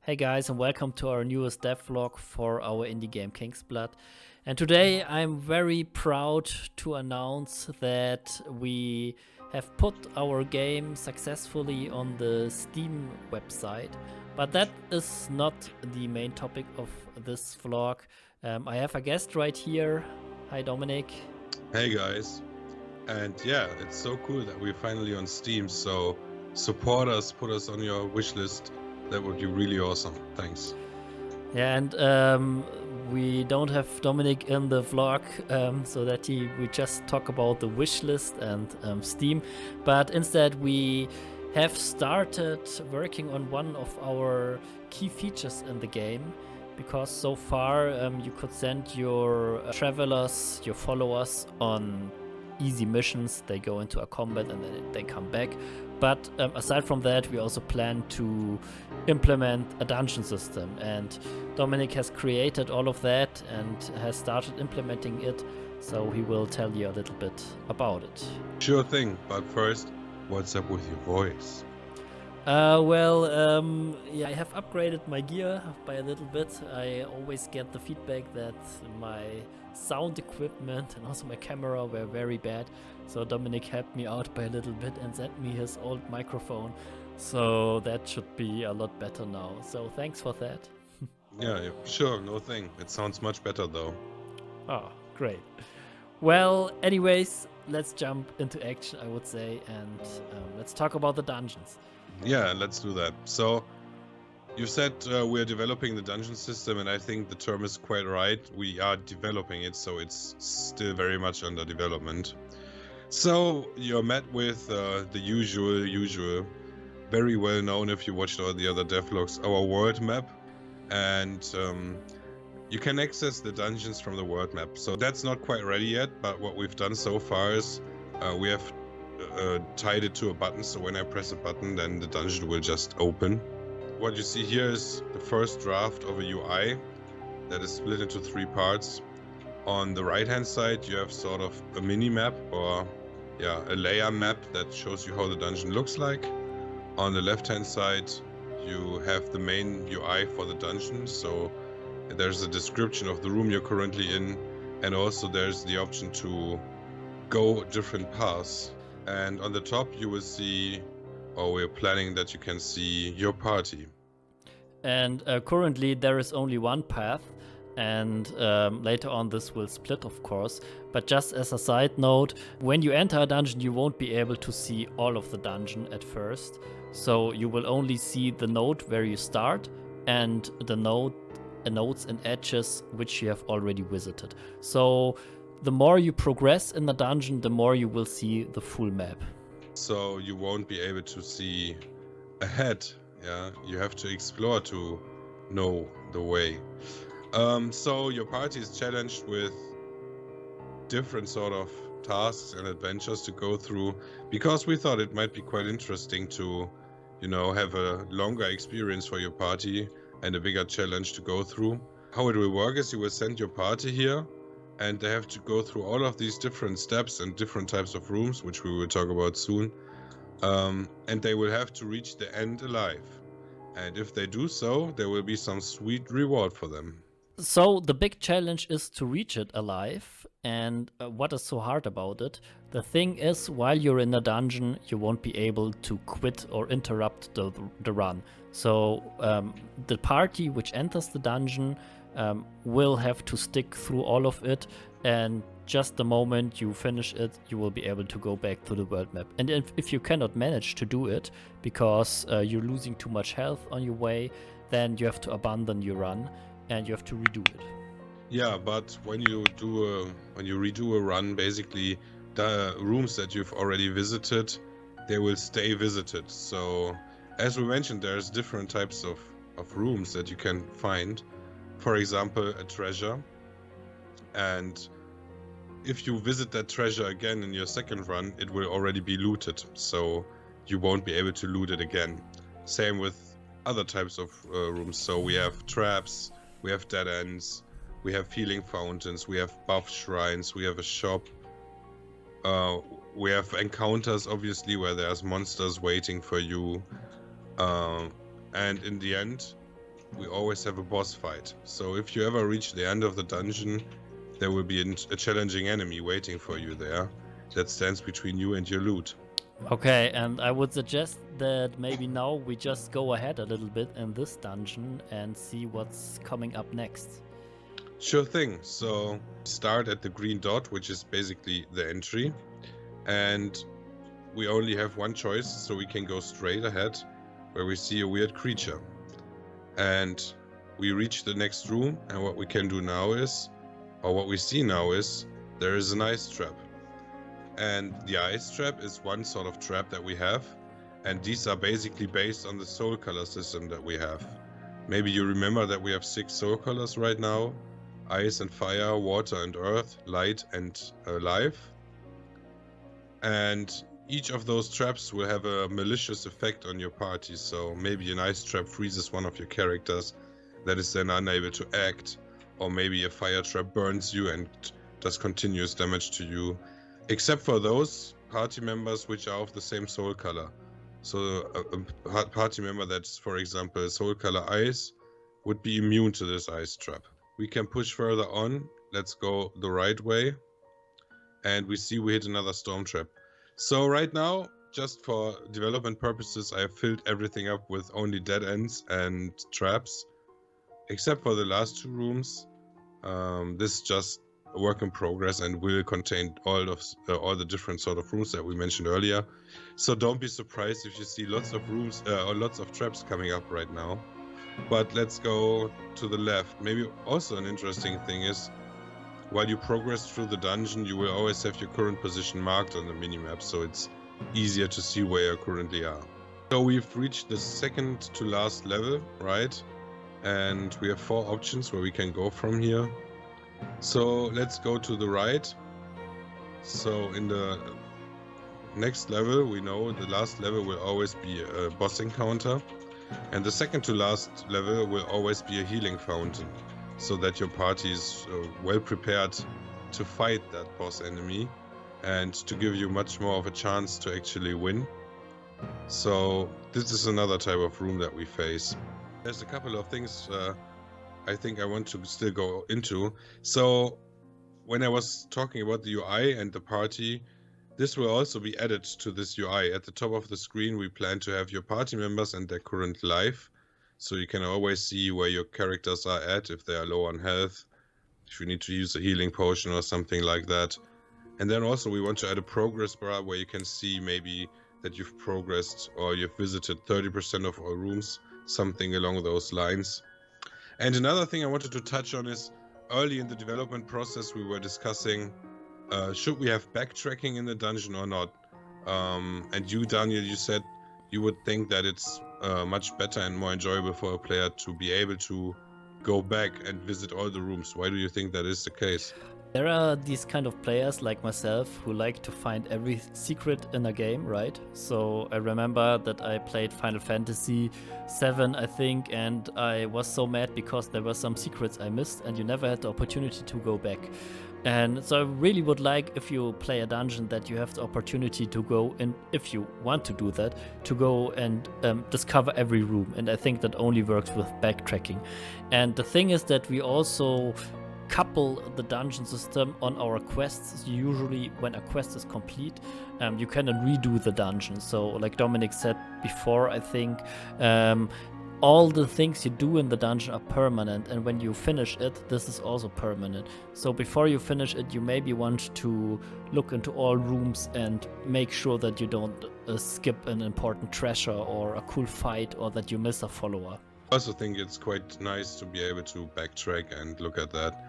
Hey guys, and welcome to our newest devlog for our indie game Kingsblood. And today I'm very proud to announce that we have put our game successfully on the Steam website. But that is not the main topic of this vlog. I have a guest right here. Hi Dominic. Hey guys, and yeah, it's so cool that we're finally on Steam, so support us, put us on your wish list. That would be really awesome. Thanks. Yeah, and we don't have Dominic in the vlog, so that we just talk about the wish list and Steam, but instead we have started working on one of our key features in the game, because so far you could send your travelers, your followers, on easy missions. They go into a combat and then they come back. But aside from that, we also plan to implement a dungeon system, and Dominic has created all of that and has started implementing it, so he will tell you a little bit about it. Sure thing, but first, what's up with your voice? Yeah, I have upgraded my gear by a little bit. I always get the feedback that my sound equipment and also my camera were very bad. So Dominic helped me out by a little bit and sent me his old microphone. So that should be a lot better now. So thanks for that. Yeah, sure, no thing. It sounds much better though. Oh, great. Well, anyways, let's jump into action, I would say, and let's talk about the dungeons. Yeah, let's do that. So, you said we're developing the dungeon system, and I think the term is quite right. We are developing it, so it's still very much under development. So, you're met with the usual, very well known if you watched all the other devlogs, our world map. And you can access the dungeons from the world map. So that's not quite ready yet, but what we've done so far is we have tied it to a button, so when I press a button, then the dungeon will just open. What you see here is the first draft of a UI that is split into 3 parts. On the right hand side, you have sort of a mini map, or a layer map that shows you how the dungeon looks like. On the left hand side, you have the main UI for the dungeon, so there's a description of the room you're currently in, and also there's the option to go different paths. And on the top you will see, or we're planning that you can see your party. And currently there is only one path, and later on this will split, of course. But just as a side note, when you enter a dungeon, you won't be able to see all of the dungeon at first. So you will only see the node where you start and the nodes and edges which you have already visited. So the more you progress in the dungeon, the more you will see the full map. So you won't be able to see ahead. Yeah, you have to explore to know the way. So your party is challenged with different sort of tasks and adventures to go through, because we thought it might be quite interesting to, have a longer experience for your party and a bigger challenge to go through. How it will work is you will send your party here, and they have to go through all of these different steps and different types of rooms, which we will talk about soon. And they will have to reach the end alive. And if they do so, there will be some sweet reward for them. So the big challenge is to reach it alive, and what is so hard about it? The thing is, while you're in a dungeon, you won't be able to quit or interrupt the run. So the party which enters the dungeon will have to stick through all of it, and just the moment you finish it, you will be able to go back to the world map. And if you cannot manage to do it because you're losing too much health on your way, then you have to abandon your run and you have to redo it. Yeah, but when you redo a run, basically the rooms that you've already visited, they will stay visited. So as we mentioned, there's different types of rooms that you can find. For example, a treasure. And if you visit that treasure again in your second run, it will already be looted. So you won't be able to loot it again. Same with other types of rooms. So we have traps, we have dead ends, we have healing fountains, we have buff shrines, we have a shop. We have encounters, obviously, where there's monsters waiting for you. And in the end, we always have a boss fight. So if you ever reach the end of the dungeon, there will be a challenging enemy waiting for you there that stands between you and your loot. Okay, and I would suggest that maybe now we just go ahead a little bit in this dungeon and see what's coming up next. Sure thing. So start at the green dot, which is basically the entry, and we only have one choice, so we can go straight ahead where we see a weird creature. And we reach the next room, and what we can do now is, or what we see now is, there is an ice trap. And the ice trap is one sort of trap that we have, and these are basically based on the soul color system that we have. Maybe you remember that we have 6 soul colors right now: ice and fire, water and earth, light and life. And each of those traps will have a malicious effect on your party. So maybe an ice trap freezes one of your characters that is then unable to act, or maybe a fire trap burns you and does continuous damage to you, except for those party members which are of the same soul color. So a party member that's, for example, soul color ice would be immune to this ice trap. We can push further on. Let's go the right way. And we see we hit another storm trap. So right now, just for development purposes, I have filled everything up with only dead ends and traps, except for the last 2 rooms. This is just a work in progress and will contain all the different sort of rooms that we mentioned earlier. So don't be surprised if you see lots of rooms or lots of traps coming up right now. But let's go to the left. Maybe also an interesting thing is, while you progress through the dungeon, you will always have your current position marked on the minimap, so it's easier to see where you currently are. So we've reached the second to last level, right? And we have 4 options where we can go from here. So let's go to the right. So in the next level, we know the last level will always be a boss encounter, and the second to last level will always be a healing fountain, so that your party is well prepared to fight that boss enemy and to give you much more of a chance to actually win. So this is another type of room that we face. There's a couple of things I think I want to still go into. So when I was talking about the UI and the party, this will also be added to this UI. At the top of the screen, we plan to have your party members and their current life. So you can always see where your characters are at, if they are low on health, if you need to use a healing potion or something like that. And then also we want to add a progress bar where you can see maybe that you've progressed or you've visited 30% of all rooms, something along those lines. And another thing I wanted to touch on is, early in the development process we were discussing, should we have backtracking in the dungeon or not? And you, Daniel, you said you would think that it's much better and more enjoyable for a player to be able to go back and visit all the rooms. Why do you think that is the case? There are these kind of players like myself who like to find every secret in a game, right? So I remember that I played Final Fantasy VII, I think, and I was so mad because there were some secrets I missed and you never had the opportunity to go back. And so I really would like, if you play a dungeon, that you have the opportunity to go, and if you want to do that, to go and discover every room. And I think that only works with backtracking. And the thing is that we also couple the dungeon system on our quests. Usually when a quest is complete, you cannot redo the dungeon. So like Dominic said before, I think all the things you do in the dungeon are permanent, and when you finish it, this is also permanent. So before you finish it, you maybe want to look into all rooms and make sure that you don't skip an important treasure or a cool fight, or that you miss a follower. I also think it's quite nice to be able to backtrack and look at that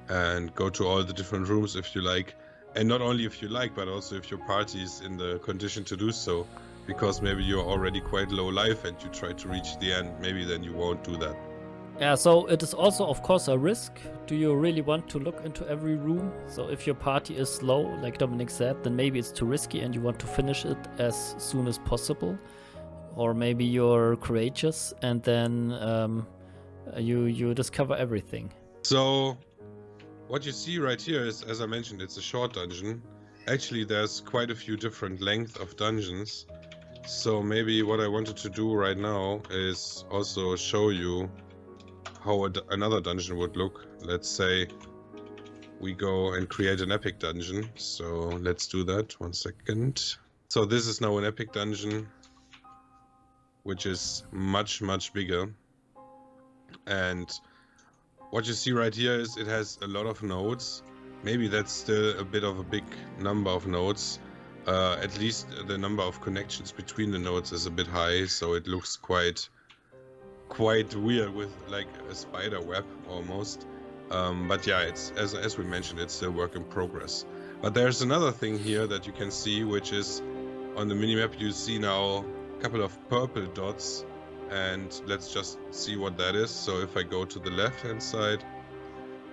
and go to all the different rooms if you like. And not only if you like, but also if your party is in the condition to do so. Because maybe you're already quite low life and you try to reach the end, maybe then you won't do that. Yeah, so it is also, of course, a risk. Do you really want to look into every room? So if your party is slow, like Dominic said, then maybe it's too risky and you want to finish it as soon as possible. Or maybe you're courageous and then you discover everything. So what you see right here is, as I mentioned, it's a short dungeon. Actually, there's quite a few different lengths of dungeons. So maybe what I wanted to do right now is also show you how another dungeon would look. Let's say we go and create an epic dungeon. So let's do that. 1 second. So this is now an epic dungeon, which is much, much bigger. And what you see right here is it has a lot of nodes. Maybe that's still a bit of a big number of nodes. At least the number of connections between the nodes is a bit high, so it looks quite weird with like a spider web almost. But yeah, it's as we mentioned, it's still work in progress. But there's another thing here that you can see, which is on the minimap you see now a couple of purple dots, and let's just see what that is. So if I go to the left hand side,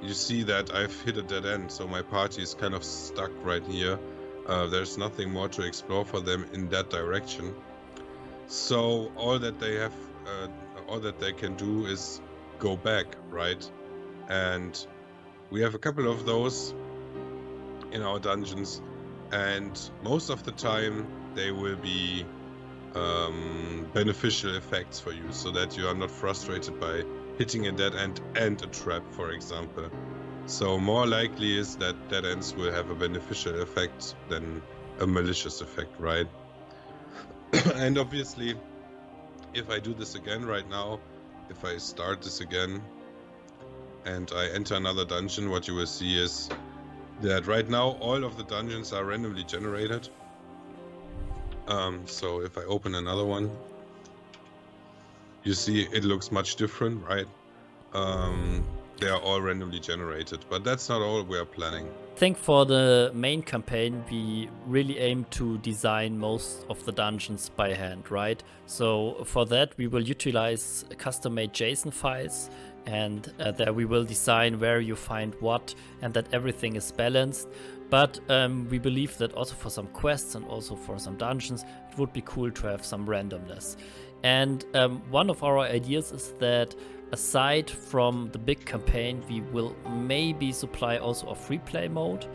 you see that I've hit a dead end, so my party is kind of stuck right here. There's nothing more to explore for them in that direction. So all that they can do is go back, right? And we have a couple of those in our dungeons, and most of the time they will be beneficial effects for you, so that you are not frustrated by hitting a dead end and a trap, for example. So more likely is that dead ends will have a beneficial effect than a malicious effect, right? And obviously, if I do this again right now, if I start this again and I enter another dungeon, what you will see is that right now all of the dungeons are randomly generated. So if I open another one, you see it looks much different, right? They are all randomly generated, but that's not all we are planning. I think for the main campaign, we really aim to design most of the dungeons by hand, right? So for that, we will utilize custom-made JSON files, and there we will design where you find what, and that everything is balanced. But we believe that also for some quests and also for some dungeons, it would be cool to have some randomness. And one of our ideas is that aside from the big campaign, we will maybe supply also a free play mode.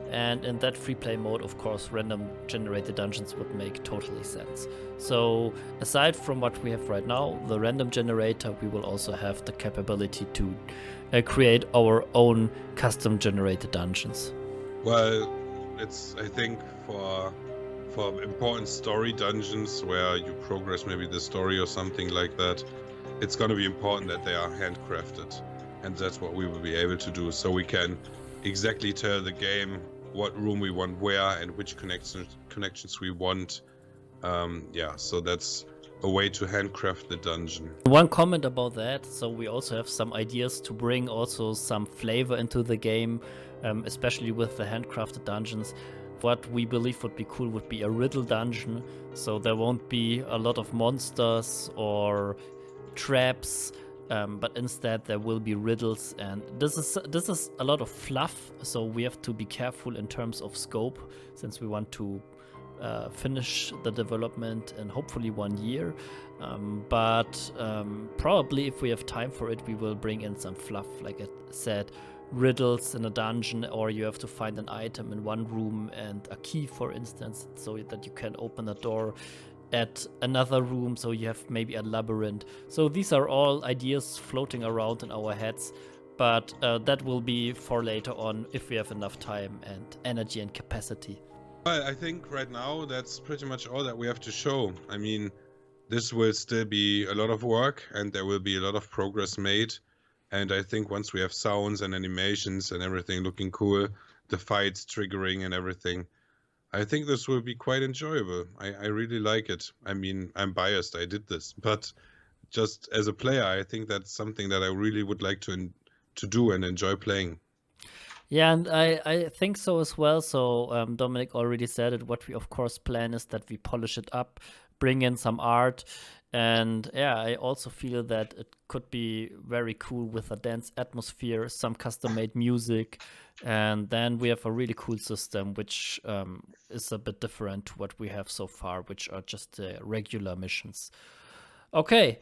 And in that free play mode, of course, random generated dungeons would make totally sense. So aside from what we have right now, the random generator, we will also have the capability to create our own custom generated dungeons. Well, it's, I think, for important story dungeons where you progress maybe the story or something like that, it's going to be important that they are handcrafted, and that's what we will be able to do. So we can exactly tell the game what room we want where and which connections we want. Yeah, so that's a way to handcraft the dungeon. One comment about that, so we also have some ideas to bring also some flavor into the game, especially with the handcrafted dungeons. What we believe would be cool would be a riddle dungeon, so there won't be a lot of monsters or traps, but instead there will be riddles, and this is a lot of fluff, so we have to be careful in terms of scope, since we want to finish the development in hopefully 1 year, but probably if we have time for it, we will bring in some fluff, like I said, riddles in a dungeon, or you have to find an item in one room and a key, for instance, so that you can open a door at another room, so you have maybe a labyrinth. So these are all ideas floating around in our heads, but that will be for later on if we have enough time and energy and capacity. Well, I think right now that's pretty much all that we have to show. I mean, this will still be a lot of work, and there will be a lot of progress made. And I think once we have sounds and animations and everything looking cool, the fights triggering and everything, I think this will be quite enjoyable. I really like it. I mean, I'm biased, I did this, but just as a player, I think that's something that I really would like to do and enjoy playing. Yeah, and I think so as well. So Dominic already said it. What we of course plan is that we polish it up, bring in some art, and yeah, I also feel that it could be very cool with a dance atmosphere, some custom-made music, and then we have a really cool system which is a bit different to what we have so far, which are just regular missions. Okay.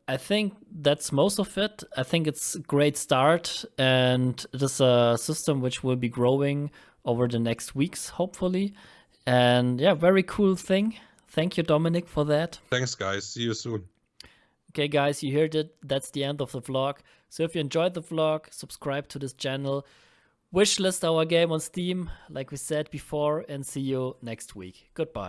I think that's most of it. I think it's a great start, and it is a system which will be growing over the next weeks, hopefully. And yeah, very cool thing. Thank you, Dominic, for that. Thanks, guys. See you soon. Okay, guys, you heard it. That's the end of the vlog. So if you enjoyed the vlog, subscribe to this channel, wishlist our game on Steam, like we said before, and see you next week. Goodbye.